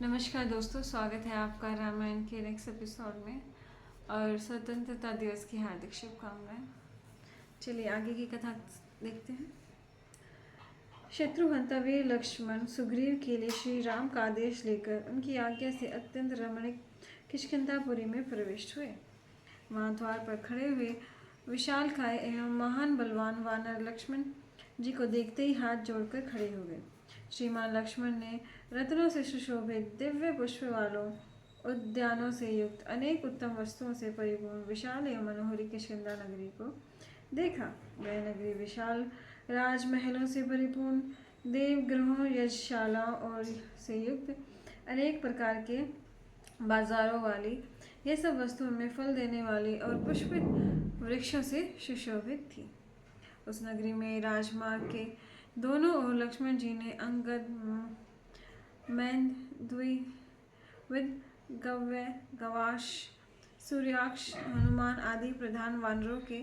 नमस्कार दोस्तों, स्वागत है आपका रामायण के नेक्स्ट एपिसोड में और स्वतंत्रता दिवस की हार्दिक शुभकामनाएं। चलिए आगे की कथा देखते हैं। शत्रुहंता वीर लक्ष्मण सुग्रीव के लिए श्री राम का आदेश लेकर उनकी आज्ञा से अत्यंत रमणीक किष्किंधापुरी में प्रविष्ट हुए। वहां द्वार पर खड़े हुए विशालकाय एवं महान बलवान वानर लक्ष्मण जी को देखते ही हाथ जोड़कर खड़े हो गए। श्रीमान लक्ष्मण ने रत्नों से सुशोभित दिव्य पुष्प वालों उद्यानों से युक्त अनेक उत्तम वस्तुओं से परिपूर्ण विशाल एवं मनोहरी किष्किंधा नगरी को देखा। वह नगरी विशाल राजमहलों से परिपूर्ण देवगृहों यज्ञशालाओं और से युक्त अनेक प्रकार के बाजारों वाली, यह सब वस्तुओं में फल देने वाली और पुष्पित वृक्षों से सुशोभित थी। उस नगरी में राजमार्ग के दोनों ओर लक्ष्मण जी ने अंगद, मैंद, द्विविद, गव्य, गवाश, सूर्याक्ष, हनुमान आदि प्रधान वानरों के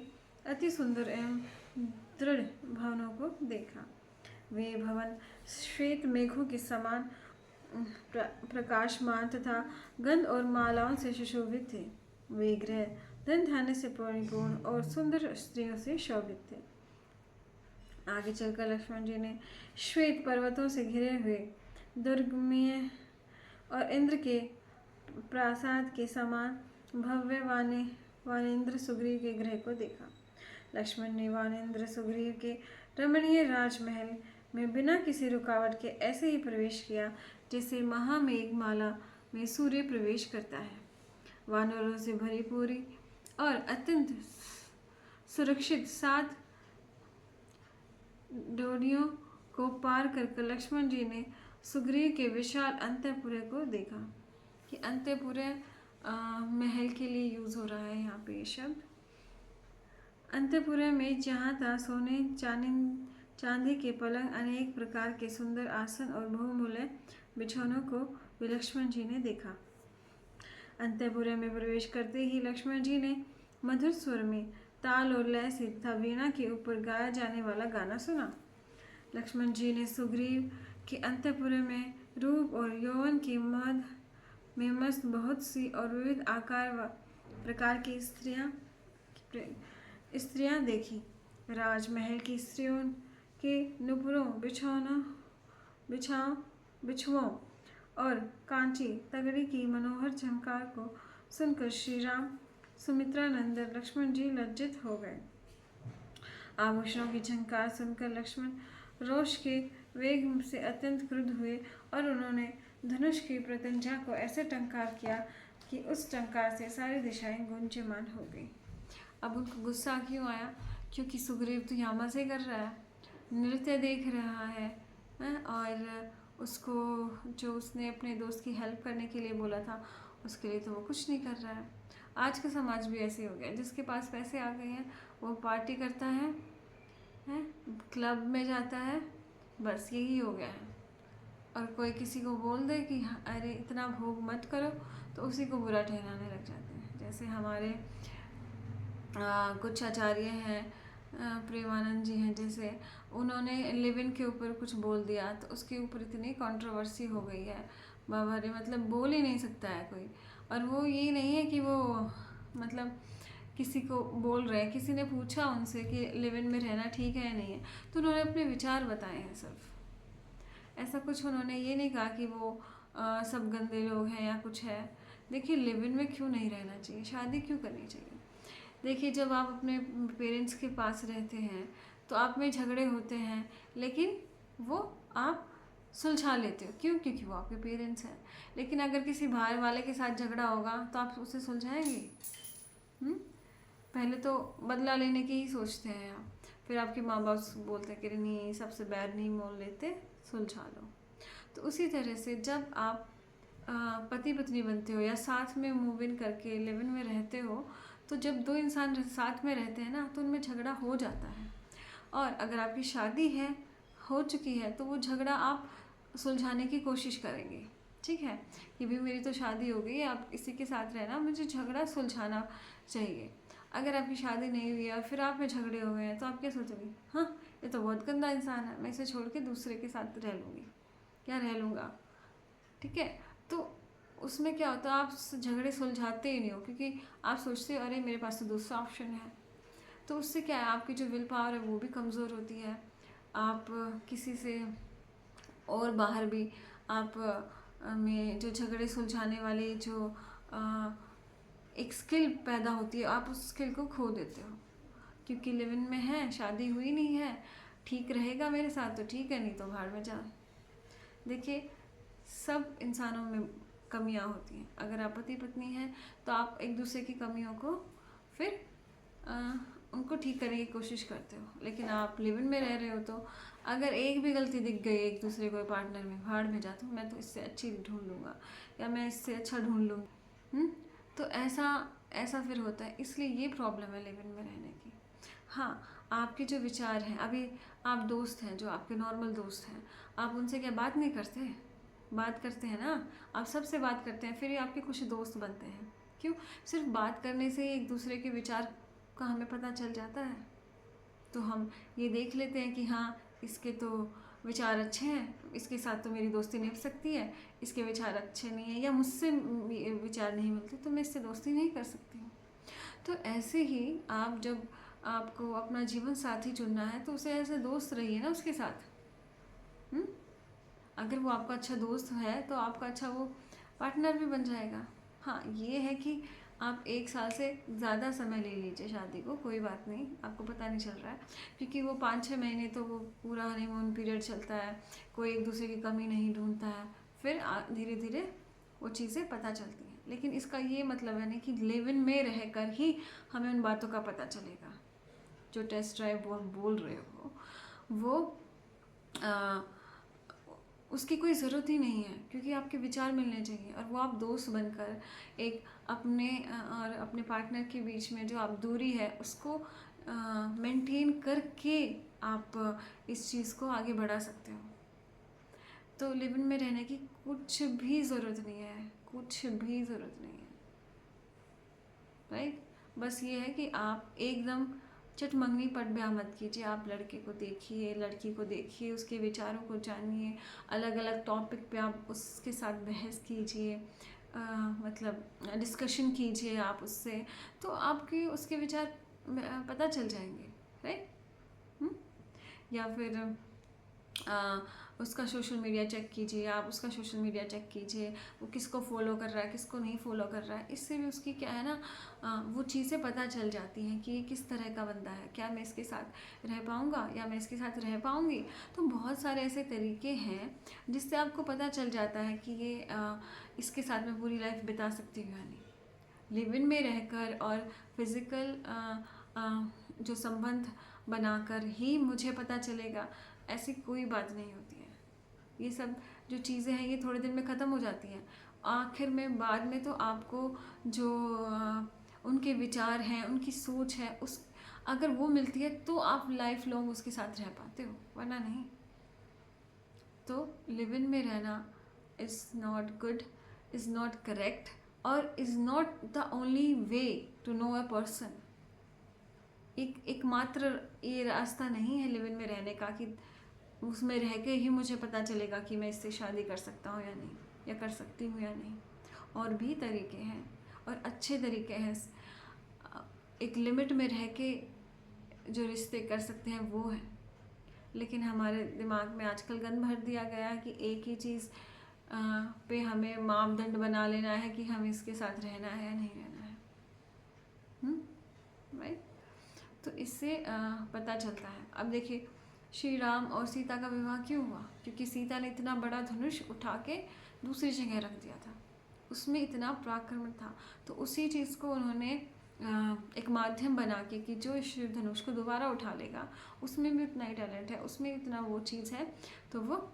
अति सुंदर एवं दृढ़ भवनों को देखा। वे भवन श्वेत मेघों के समान प्रकाशमान तथा गंध और मालाओं से सुशोभित थे। वे गृह धन धान्य से परिपूर्ण और सुंदर स्त्रियों से शोभित थे। आगे चलकर लक्ष्मण जी ने श्वेत पर्वतों से घिरे हुए दुर्गमीय और इंद्र के प्रासाद के समान भव्य वानेन्द्र सुग्रीव के गृह को देखा। लक्ष्मण ने वानेन्द्र सुग्रीव के रमणीय राजमहल में बिना किसी रुकावट के ऐसे ही प्रवेश किया जैसे महामेघमाला में सूर्य प्रवेश करता है। वानरों से भरी पूरी और अत्यंत सुरक्षित 7 डोरियों को पार कर लक्ष्मण जी ने सुग्रीव के विशाल अंतःपुर को देखा। कि अंतःपुर महल के लिए यूज हो रहा है यहाँ पे ये शब्द। अंतःपुर में जहाँ था सोने चांदी के पलंग, अनेक प्रकार के सुंदर आसन और बहुमूल्य बिछौनों को भी लक्ष्मण जी ने देखा। अंतःपुर में प्रवेश करते ही लक्ष्मण जी ने मधुर स्वर में ताल और लय से तथा वीणा के ऊपर गाया जाने वाला गाना सुना। लक्ष्मण जी ने सुग्रीव के अंतःपुर में रूप और यौवन की मद में मस्त बहुत सी और विविध आकार व प्रकार की स्त्रियां देखी। राजमहल की स्त्रियों के नुपुरों, बिछुओं और कांची तगड़ी की मनोहर झंकार को सुनकर श्री राम, सुमित्रा नंदन लक्ष्मण जी लज्जित हो गए। आभूषणों की झंकार सुनकर लक्ष्मण रोष के वेग से अत्यंत क्रुद्ध हुए और उन्होंने धनुष की प्रत्यंचा को ऐसे टंकार किया कि उस टंकार से सारी दिशाएं गुंजयमान हो गई। अब उनको गुस्सा क्यों आया? क्योंकि सुग्रीव तो यहाँ मजे कर रहा है, नृत्य देख रहा है और उसको जो उसने अपने दोस्त की हेल्प करने के लिए बोला था उसके लिए तो वो कुछ नहीं कर रहा है। आज का समाज भी ऐसे हो गया, जिसके पास पैसे आ गए हैं वो पार्टी करता है, क्लब में जाता है, बस यही हो गया है। और कोई किसी को बोल दे कि अरे इतना भोग मत करो तो उसी को बुरा ठहराने लग जाते हैं। जैसे हमारे कुछ आचार्य हैं, प्रेमानंद जी हैं, जैसे उन्होंने लिव इन के ऊपर कुछ बोल दिया तो उसके ऊपर इतनी कंट्रोवर्सी हो गई है, बाबा रे, मतलब बोल ही नहीं सकता है कोई। और वो ये नहीं है कि वो मतलब किसी को बोल रहे हैं, किसी ने पूछा उनसे कि लिव इन में रहना ठीक है या नहीं है तो उन्होंने अपने विचार बताए हैं सिर्फ। ऐसा कुछ उन्होंने ये नहीं कहा कि वो सब गंदे लोग हैं या कुछ है। देखिए, लिव इन में क्यों नहीं रहना चाहिए, शादी क्यों करनी चाहिए? देखिए, जब आप अपने पेरेंट्स के पास रहते हैं तो आप में झगड़े होते हैं, लेकिन वो आप सुलझा लेते हो। क्यों? क्योंकि वो आपके पेरेंट्स हैं। लेकिन अगर किसी बाहर वाले के साथ झगड़ा होगा तो आप उसे सुलझाएंगे? पहले तो बदला लेने की ही सोचते हैं आप, फिर आपके माँ बाप बोलते हैं कि नहीं, सबसे बैर नहीं मोल लेते, सुलझा लो। तो उसी तरह से जब आप पति पत्नी बनते हो या साथ में मूव इन करके लिव इन में रहते हो, तो जब 2 इंसान साथ में रहते हैं ना तो उनमें झगड़ा हो जाता है। और अगर आपकी शादी हो चुकी है तो वो झगड़ा आप सुलझाने की कोशिश करेंगे। ठीक है कि भी मेरी तो शादी हो गई, आप इसी के साथ रहना, मुझे झगड़ा सुलझाना चाहिए। अगर आपकी शादी नहीं हुई है और फिर आप में झगड़े हुए हैं तो आप क्या सोचोगे? हाँ, ये तो बहुत गंदा इंसान है, मैं इसे छोड़ के दूसरे के साथ रह लूँगी, क्या रह लूँगा। ठीक है, तो उसमें क्या होता है, आप झगड़े सुलझाते ही नहीं हो, क्योंकि आप सोचते हो अरे मेरे पास तो दूसरा ऑप्शन है। तो उससे क्या है, आपकी जो विल पावर है वो भी कमज़ोर होती है। आप किसी से और बाहर भी आप में जो झगड़े सुलझाने वाले जो अ, एक स्किल पैदा होती है, आप उस स्किल को खो देते हो, क्योंकि लिव इन में है, शादी हुई नहीं है, ठीक रहेगा मेरे साथ तो ठीक है, नहीं तो भाड़ में जा। देखिए, सब इंसानों में कमियां होती हैं। अगर आप पति पत्नी हैं तो आप एक दूसरे की कमियों को फिर अ, उनको ठीक करने की कोशिश करते हो। लेकिन आप लिव इन में रह रहे हो तो अगर एक भी गलती दिख गई एक दूसरे को पार्टनर में, भाड़ में जाता हूँ, मैं तो इससे अच्छी ढूंढ लूँगा या मैं इससे अच्छा ढूंढ लूँगी। तो ऐसा ऐसा फिर होता है, इसलिए ये प्रॉब्लम है लिव इन में रहने की। हाँ, आपके जो विचार हैं, अभी आप दोस्त हैं, जो आपके नॉर्मल दोस्त हैं, आप उनसे क्या बात नहीं करते? बात करते हैं ना, आप सबसे बात करते हैं, फिर ये आपके कुछ दोस्त बनते हैं। क्यों? सिर्फ बात करने से ही एक दूसरे के विचार का हमें पता चल जाता है। तो हम ये देख लेते हैं कि हाँ, इसके तो विचार अच्छे हैं, इसके साथ तो मेरी दोस्ती निभ सकती है, इसके विचार अच्छे नहीं हैं या मुझसे विचार नहीं मिलते तो मैं इससे दोस्ती नहीं कर सकती हूँ। तो ऐसे ही आप जब आपको अपना जीवन साथी चुनना है तो उसे ऐसे दोस्त रहिए ना उसके साथ। हुँ? अगर वो आपका अच्छा दोस्त है तो आपका अच्छा वो पार्टनर भी बन जाएगा। हाँ, ये है कि आप 1 साल से ज़्यादा समय ले लीजिए शादी को, कोई बात नहीं, आपको पता नहीं चल रहा है, क्योंकि वो 5-6 महीने तो वो पूरा हनीमून पीरियड चलता है, कोई एक दूसरे की कमी नहीं ढूंढता है, फिर धीरे धीरे वो चीज़ें पता चलती हैं। लेकिन इसका ये मतलब है नहीं कि लिव इन में रहकर ही हमें उन बातों का पता चलेगा। जो टेस्ट ड्राइव वो हम बोल रहे हो वो आ, उसकी कोई ज़रूरत ही नहीं है, क्योंकि आपके विचार मिलने चाहिए और वो आप दोस्त बनकर एक अपने और अपने पार्टनर के बीच में जो आप दूरी है उसको मेंटेन करके आप इस चीज़ को आगे बढ़ा सकते हो। तो लिव इन में रहने की कुछ भी ज़रूरत नहीं है, कुछ भी ज़रूरत नहीं है, राइट। बस ये है कि आप एकदम चटमंगनी पट ब्याह मत कीजिए। आप लड़के को देखिए, लड़की को देखिए, उसके विचारों को जानिए, अलग अलग टॉपिक पे आप उसके साथ बहस कीजिए, मतलब डिस्कशन कीजिए आप उससे, तो आपके उसके विचार पता चल जाएंगे, राइट। या फिर उसका सोशल मीडिया चेक कीजिए, आप उसका सोशल मीडिया चेक कीजिए, वो किसको फॉलो कर रहा है, किसको नहीं फॉलो कर रहा है। इससे भी उसकी क्या है ना, वो चीज़ें पता चल जाती हैं कि ये किस तरह का बंदा है, क्या मैं इसके साथ रह पाऊँगा या मैं इसके साथ रह पाऊँगी। तो बहुत सारे ऐसे तरीके हैं जिससे आपको पता चल जाता है कि ये इसके साथ मैं पूरी लाइफ बिता सकती हूँ या नहीं। लिव इन में रहकर और फिज़िकल जो संबंध बनाकर ही मुझे पता चलेगा, ऐसी कोई बात नहीं होती है। ये सब जो चीज़ें हैं ये थोड़े दिन में ख़त्म हो जाती हैं। आखिर में बाद में तो आपको जो उनके विचार हैं, उनकी सोच है, उस अगर वो मिलती है तो आप लाइफ लॉन्ग उसके साथ रह पाते हो, वरना नहीं। तो लिव इन में रहना is not good, is not correct और is not the only way to know a person. एकमात्र ये रास्ता नहीं है लिव इन में रहने का कि उसमें रह के ही मुझे पता चलेगा कि मैं इससे शादी कर सकता हूँ या नहीं, या कर सकती हूँ या नहीं। और भी तरीके हैं और अच्छे तरीके हैं, एक लिमिट में रह के जो रिश्ते कर सकते हैं वो है। लेकिन हमारे दिमाग में आजकल गंद भर दिया गया है कि एक ही चीज़ पे हमें मापदंड बना लेना है कि हम इसके साथ रहना है या नहीं रहना है, राइट। तो इससे पता चलता है। अब देखिए, श्री राम और सीता का विवाह क्यों हुआ? क्योंकि सीता ने इतना बड़ा धनुष उठा के दूसरी जगह रख दिया था, उसमें इतना पराक्रम था। तो उसी चीज़ को उन्होंने एक माध्यम बना के कि जो इस धनुष को दोबारा उठा लेगा उसमें भी उतना ही टैलेंट है, उसमें इतना वो चीज़ है, तो वो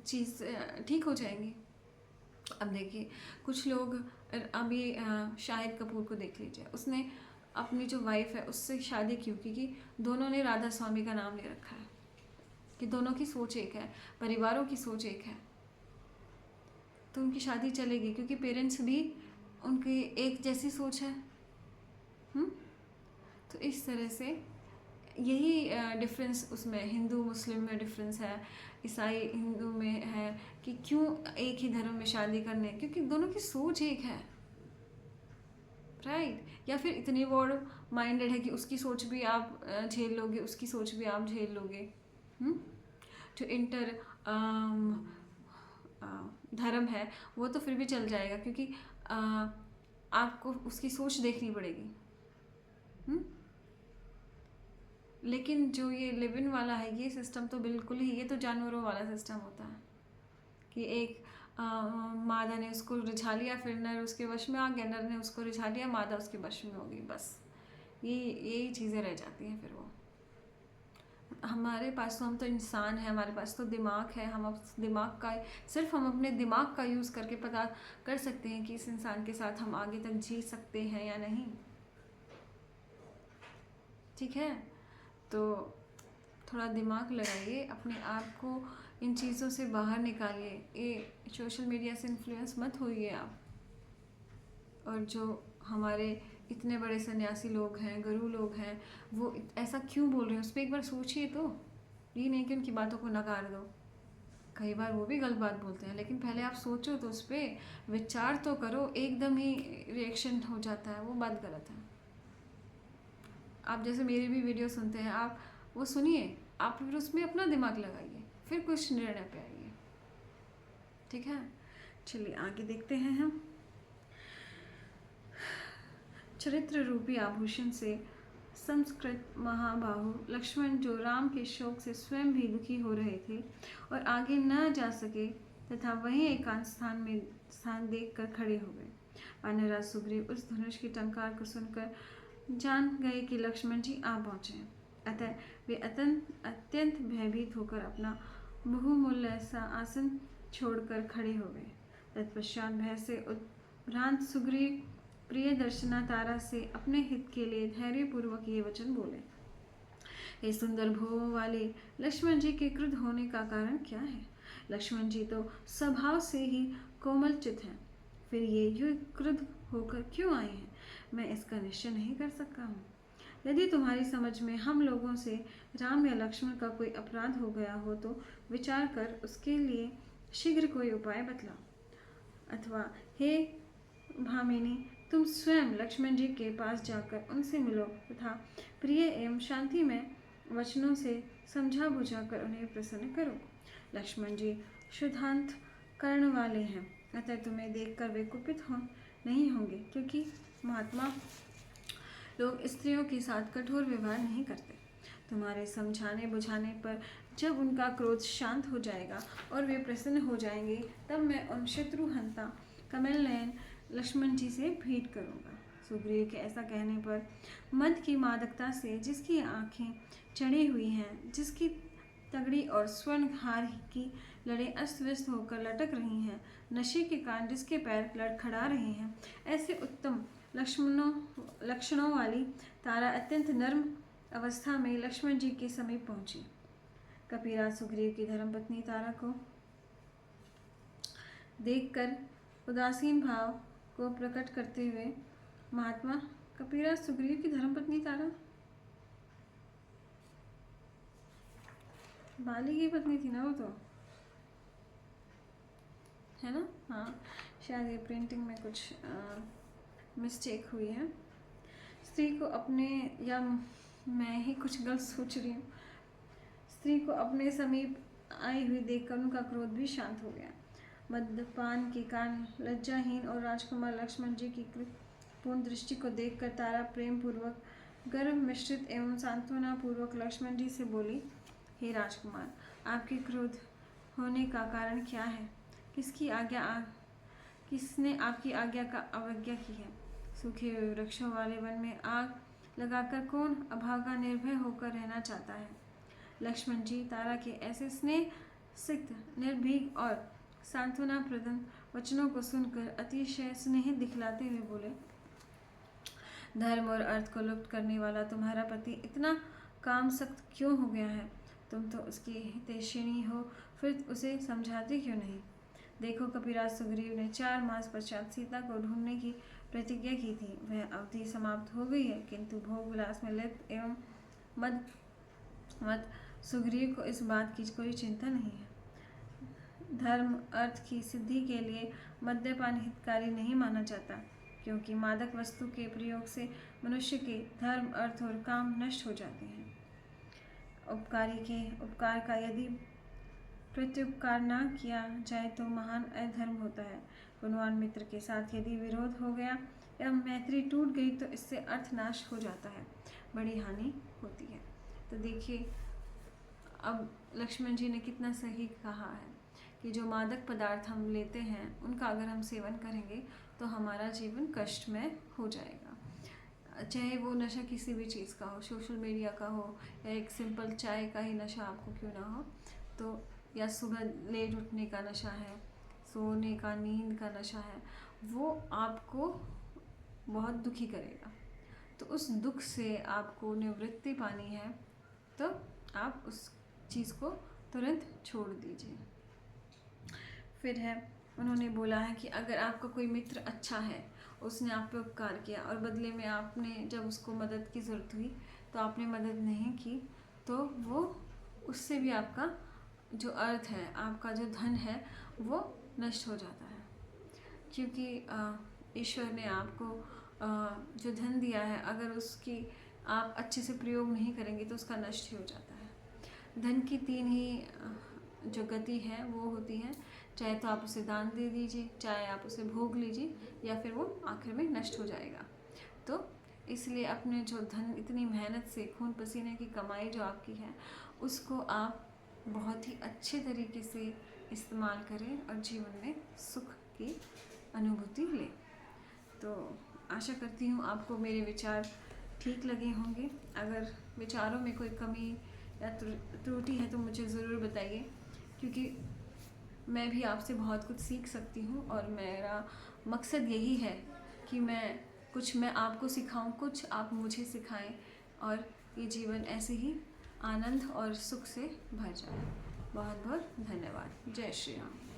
चीज़ ठीक हो जाएंगी। अब देखिए, कुछ लोग अभी शाहिद कपूर को देख लीजिए, उसने अपनी जो वाइफ है उससे शादी क्यों की? कि दोनों ने राधा स्वामी का नाम ले रखा है, कि दोनों की सोच एक है, परिवारों की सोच एक है, तो उनकी शादी चलेगी क्योंकि पेरेंट्स भी उनकी एक जैसी सोच है। तो इस तरह से यही डिफरेंस उसमें हिंदू मुस्लिम में डिफरेंस है, ईसाई हिंदू में है कि क्यों एक ही धर्म में शादी करने, क्योंकि दोनों की सोच एक है, राइट। या फिर इतनी वर्ड माइंडेड है कि उसकी सोच भी आप झेल लोगे, उसकी सोच भी आप झेल लोगे। जो इंटर धर्म है वो तो फिर भी चल जाएगा, क्योंकि आपको उसकी सोच देखनी पड़ेगी। लेकिन जो ये लिव इन वाला है, ये सिस्टम तो बिल्कुल ही, ये तो जानवरों वाला सिस्टम होता है कि एक मादा ने उसको रिझा लिया, फिर नर उसके वश में आ गया, नर ने उसको रिझा लिया, मादा उसके वश में होगी, बस यही चीज़ें रह जाती हैं। फिर वो हमारे पास तो, हम तो इंसान हैं, हमारे पास तो दिमाग है, हम उस दिमाग का, सिर्फ हम अपने दिमाग का यूज़ करके पता कर सकते हैं कि इस इंसान के साथ हम आगे तक जी सकते हैं या नहीं, ठीक है। तो थोड़ा दिमाग लगाइए, अपने आप को इन चीज़ों से बाहर निकालिए, ये सोशल मीडिया से इन्फ्लुएंस मत होइए आप। और जो हमारे इतने बड़े सन्यासी लोग हैं, गुरु लोग हैं, वो ऐसा क्यों बोल रहे हैं उस पर एक बार सोचिए तो। ये नहीं कि उनकी बातों को नकार दो, कई बार वो भी गलत बात बोलते हैं, लेकिन पहले आप सोचो तो उस पर विचार तो करो। एकदम ही रिएक्शन हो जाता है, वो बात गलत है। आप जैसे मेरी भी वीडियो सुनते हैं, आप वो सुनिए, आप फिर उसमें अपना दिमाग लगाइए, फिर कुछ निर्णय पे आइए, ठीक है। चलिए आगे देखते हैं हम। चरित्र रूपी आभूषण से संस्कृत महाबाहु लक्ष्मण, जो राम के शोक से स्वयं भी दुखी हो रहे थे और आगे न जा सके तथा वहीं एकांत स्थान देख कर खड़े हो गए। वानरराज सुग्रीव उस धनुष की टंकार को सुनकर जान गए कि लक्ष्मण जी आ पहुंचे हैं, अतः वे अत्यंत भयभीत होकर अपना बहुमूल्य सा आसन छोड़कर खड़े हो गए। तत्पश्चात भय से उद्भ्रांत सुग्रीव प्रिय दर्शना तारा से अपने हित के लिए धैर्यपूर्वक ये वचन बोले। हे सुंदर भुवों वाले लक्ष्मण जी के क्रुद्ध होने का कारण क्या है? लक्ष्मण जी तो स्वभाव से ही कोमलचित हैं, फिर ये क्रुद्ध होकर क्यों आए हैं? मैं इसका निश्चय नहीं कर सका हूँ। यदि तुम्हारी समझ में हम लोगों से राम या लक्ष्मण का कोई अपराध हो गया हो तो विचार कर उसके लिए शीघ्र कोई उपाय बतलाओ, अथवा हे भामिनी, तुम स्वयं लक्ष्मण जी के पास जाकर उनसे मिलो तथा प्रिय एवं शांति में वचनों से समझा बुझाकर उन्हें प्रसन्न करो। लक्ष्मण जी शुद्धांत कर्ण वाले हैं, अतः तुम्हें देखकर वे कुपित नहीं होंगे, क्योंकि महात्मा लोग स्त्रियों के साथ कठोर व्यवहार नहीं करते। तुम्हारे समझाने बुझाने पर जब उनका क्रोध शांत हो जाएगा और वे प्रसन्न हो जाएंगे, तब मैं उन शत्रुहंता कमल नयन लक्ष्मण जी से भेंट करूंगा। सुग्रीव के ऐसा कहने पर मद की मादकता से जिसकी आंखें चढ़ी हुई हैं, जिसकी तगड़ी और स्वर्ण हार की लड़ें अस्त व्यस्त होकर लटक रही हैं, नशे के कारण जिसके पैर लड़खड़ा रहे हैं, ऐसे उत्तम लक्षणों वाली तारा अत्यंत नर्म अवस्था में लक्ष्मण जी के समीप पहुंची। कपिराज सुग्रीव की धर्मपत्नी तारा को देखकर उदासीन भाव को प्रकट करते हुए, महात्मा, कपिराज सुग्रीव की धर्मपत्नी तारा बाली की पत्नी थी ना, वो तो है ना। हाँ, शायद ये प्रिंटिंग में कुछ मिस्टेक हुई है। स्त्री को अपने, या मैं ही कुछ गलत सोच रही हूँ, स्त्री को अपने समीप आई हुई देखकर उनका क्रोध भी शांत हो गया। मद्यपान के कारण लज्जाहीन और राजकुमार लक्ष्मण जी की पूर्ण दृष्टि को देखकर तारा प्रेम पूर्वक, गर्व मिश्रित एवं सांत्वना पूर्वक लक्ष्मण जी से बोली, हे राजकुमार, आपके क्रोध होने का कारण क्या है? किसने आपकी आज्ञा का अवज्ञा की है? सूखे हुए वृक्षों वाले वन में आग लगाकर कौन अभागा निर्भय होकर रहना चाहता है? लक्ष्मण जी तारा के ऐसे स्नेह सिक्त, निर्भीक और सांत्वना प्रदन वचनों को सुनकर अतिशय स्नेह दिखलाते हुए बोले, धर्म और अर्थ को लुप्त करने वाला तुम्हारा पति इतना काम सख्त क्यों हो गया है? तुम तो उसकी हितैषिणी हो, फिर उसे समझाते क्यों नहीं? देखो, कपिराज सुग्रीव ने 4 मास पश्चात सीता को ढूंढने की प्रतिज्ञा की थी। वह अवधि समाप्त हो गई है, किंतु भोग विलास में लिप्त एवं मत सुग्रीव को इस बात की कोई चिंता नहीं है। धर्म अर्थ की सिद्धि के लिए मद्यपान हितकारी नहीं माना जाता, क्योंकि मादक वस्तु के प्रयोग से मनुष्य के धर्म अर्थ और काम नष्ट हो जाते हैं। उपकारी के उपकार का यदि प्रत्युपकार न किया जाए तो महान अधर्म होता है। गुणवान मित्र के साथ यदि विरोध हो गया या मैत्री टूट गई तो इससे अर्थनाश हो जाता है, बड़ी हानि होती है। तो देखिए अब लक्ष्मण जी ने कितना सही कहा है कि जो मादक पदार्थ हम लेते हैं उनका अगर हम सेवन करेंगे तो हमारा जीवन कष्टमय हो जाएगा। चाहे वो नशा किसी भी चीज़ का हो, सोशल मीडिया का हो या एक सिंपल चाय का ही नशा आपको क्यों ना हो, तो या सुबह लेट उठने का नशा है, सोने का, नींद का नशा है, वो आपको बहुत दुखी करेगा। तो उस दुख से आपको निवृत्ति पानी है तो आप उस चीज़ को तुरंत छोड़ दीजिए। फिर है, उन्होंने बोला है कि अगर आपका कोई मित्र अच्छा है, उसने आप पे उपकार किया और बदले में आपने जब उसको मदद की ज़रूरत हुई तो आपने मदद नहीं की, तो वो उससे भी आपका जो अर्थ है, आपका जो धन है वो नष्ट हो जाता है। क्योंकि ईश्वर ने आपको जो धन दिया है, अगर उसकी आप अच्छे से प्रयोग नहीं करेंगे तो उसका नष्ट ही हो जाता है। धन की तीन ही जो गति है वो होती है, चाहे तो आप उसे दान दे दीजिए, चाहे आप उसे भोग लीजिए, या फिर वो आखिर में नष्ट हो जाएगा। तो इसलिए अपने जो धन, इतनी मेहनत से खून पसीने की कमाई जो आपकी है, उसको आप बहुत ही अच्छे तरीके से इस्तेमाल करें और जीवन में सुख की अनुभूति लें। तो आशा करती हूँ आपको मेरे विचार ठीक लगे होंगे। अगर विचारों में कोई कमी या त्रुटि है तो मुझे ज़रूर बताइए, क्योंकि मैं भी आपसे बहुत कुछ सीख सकती हूँ और मेरा मकसद यही है कि मैं आपको सिखाऊं, कुछ आप मुझे सिखाएं और ये जीवन ऐसे ही आनंद और सुख से भर जाए। बहुत बहुत धन्यवाद। जय श्री राम।